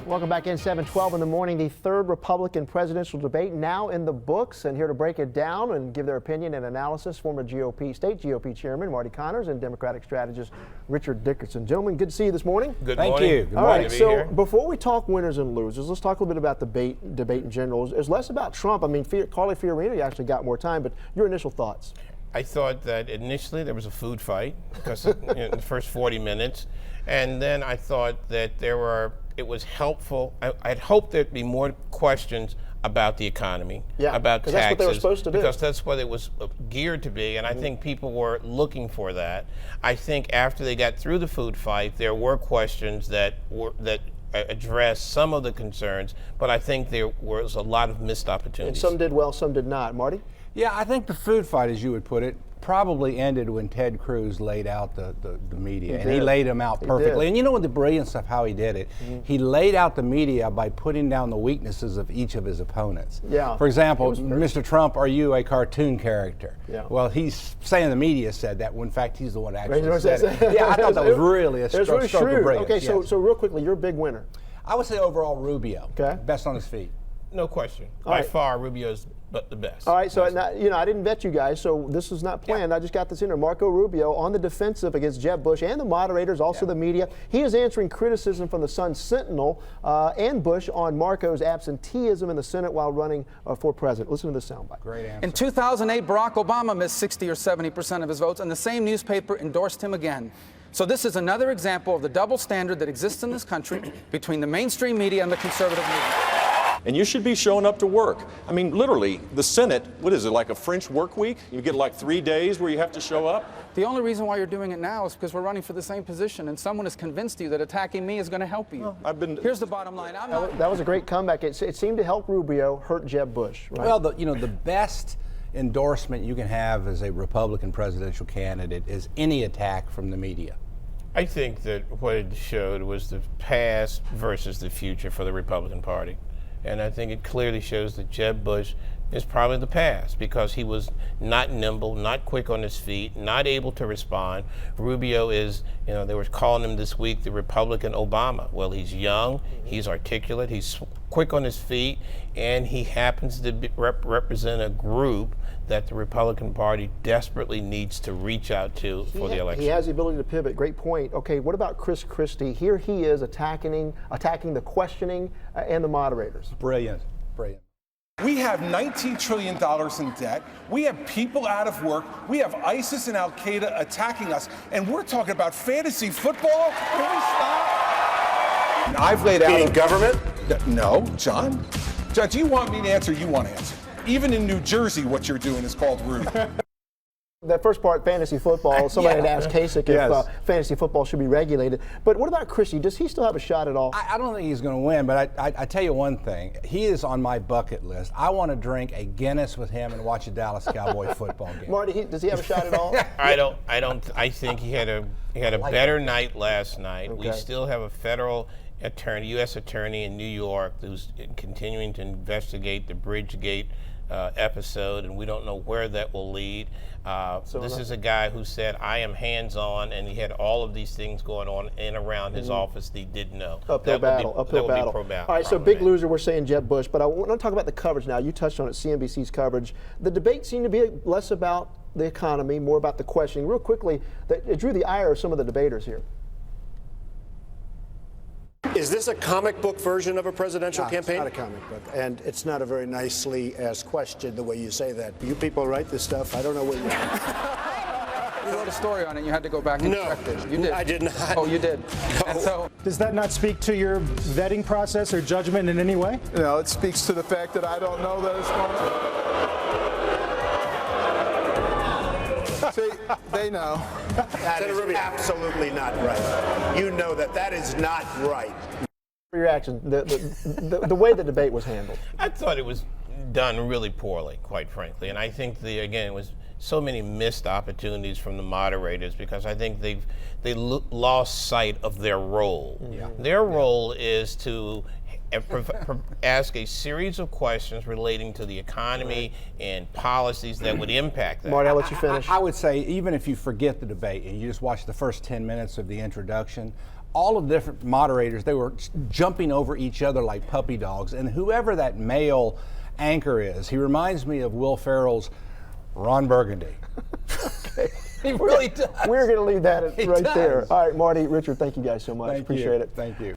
Welcome back in. 7:12 in the morning. The third Republican presidential debate now in the books, and here to break it down and give their opinion and analysis, former state GOP chairman Marty Connors and Democratic strategist Richard Dickerson. Gentlemen, good to see you this morning. Good morning. Thank you. Good All morning. right, so before we talk winners and losers, let's talk a little bit about debate in general. It's less about Trump. I mean, Carly Fiorina actually got more time, but your initial thoughts? I thought that initially there was a food fight because in the first 40 minutes, and then I thought that it was helpful. I'd hoped there'd be more questions about the economy, about taxes, that's what they were supposed to do. Because that's what it was geared to be, and I think people were looking for that. I think after they got through the food fight, there were questions that address some of the concerns, but I think there was a lot of missed opportunities. And some did well, some did not. Marty? Yeah, I think the food fight, as you would put it, probably ended when Ted Cruz laid out the media. And he laid them out perfectly. And you know what the brilliance of how he did it? He laid out the media by putting down the weaknesses of each of his opponents. Yeah. For example, Mr. Trump, are you a cartoon character? Yeah. Well, he's saying the media said that, when in fact he's the one that actually said it. Yeah, I thought that was really a stroke of brilliance. Okay, so real quickly, your big winner. I would say overall Rubio. Okay. Best on his feet. No question. By far, Rubio's the best. All right, so I didn't vet you guys, so this was not planned. I just got this in there. Marco Rubio on the defensive against Jeb Bush and the moderators, also the media. He is answering criticism from the Sun-Sentinel and Bush on Marco's absenteeism in the Senate while running for president. Listen to this soundbite. Great answer. In 2008, Barack Obama missed 60 or 70% of his votes, and the same newspaper endorsed him again. So this is another example of the double standard that exists in this country between the mainstream media and the conservative media. And you should be showing up to work. I mean, literally, the Senate, what is it, like a French work week? You get like 3 days where you have to show up? The only reason why you're doing it now is because we're running for the same position, and someone has convinced you that attacking me is going to help you. Here's the bottom line. That was a great comeback. It seemed to help Rubio hurt Jeb Bush, right? Well, the best endorsement you can have as a Republican presidential candidate is any attack from the media. I think that what it showed was the past versus the future for the Republican Party. And I think it clearly shows that Jeb Bush is probably the past because he was not nimble, not quick on his feet, not able to respond. Rubio is, they were calling him this week the Republican Obama. Well, he's young, he's articulate, he's quick on his feet, and he happens to represent a group that the Republican Party desperately needs to reach out to for the election. He has the ability to pivot. Great point. Okay, what about Chris Christie? Here he is attacking the questioning and the moderators. Brilliant. Brilliant. We have $19 trillion in debt. We have people out of work. We have ISIS and Al-Qaeda attacking us. And we're talking about fantasy football? Can we stop? I've laid out... Meaning government? No, John. John, do you want me to answer? You want to answer. Even in New Jersey, what you're doing is called rude. That first part, fantasy football, somebody had asked Kasich if fantasy football should be regulated. But what about Christie? Does he still have a shot at all? I don't think he's going to win, but I tell you one thing. He is on my bucket list. I want to drink a Guinness with him and watch a Dallas Cowboy football game. Marty, does he have a shot at all? I think he had a better night last night. Okay. We still have a federal attorney, U.S. attorney in New York who's continuing to investigate the Bridgegate episode, and we don't know where that will lead. This is a guy who said, I am hands-on, and he had all of these things going on in around his office that he didn't know. Uphill battle. All right, so big loser, we're saying Jeb Bush, but I want to talk about the coverage now. You touched on it, CNBC's coverage. The debate seemed to be less about the economy, more about the questioning. Real quickly, it drew the ire of some of the debaters here. Is this a comic book version of a presidential campaign? It's not a comic book, and it's not a very nicely asked question the way you say that. You people write this stuff. I don't know what you... You wrote a story on it, and you had to go back and correct it. You did. I did not. Oh, you did. No. And so, does that not speak to your vetting process or judgment in any way? No, it speaks to the fact that I don't know that it's going to. See, they know. That is absolutely not right. You know that is not right. Your reaction, the way the debate was handled. I thought it was done really poorly, quite frankly, and I think it was so many missed opportunities from the moderators because I think they lost sight of their role. Yeah. Their role is to ask a series of questions relating to the economy and policies that would impact that. Marty, I'll let you finish. I would say, even if you forget the debate and you just watch the first 10 minutes of the introduction, all of the different moderators, they were jumping over each other like puppy dogs. And whoever that male anchor is, he reminds me of Will Ferrell's Ron Burgundy. Okay. He really does. We're going to leave that right does. there. All right, Marty, Richard, thank you guys so much. Thank Appreciate you. it. Thank you.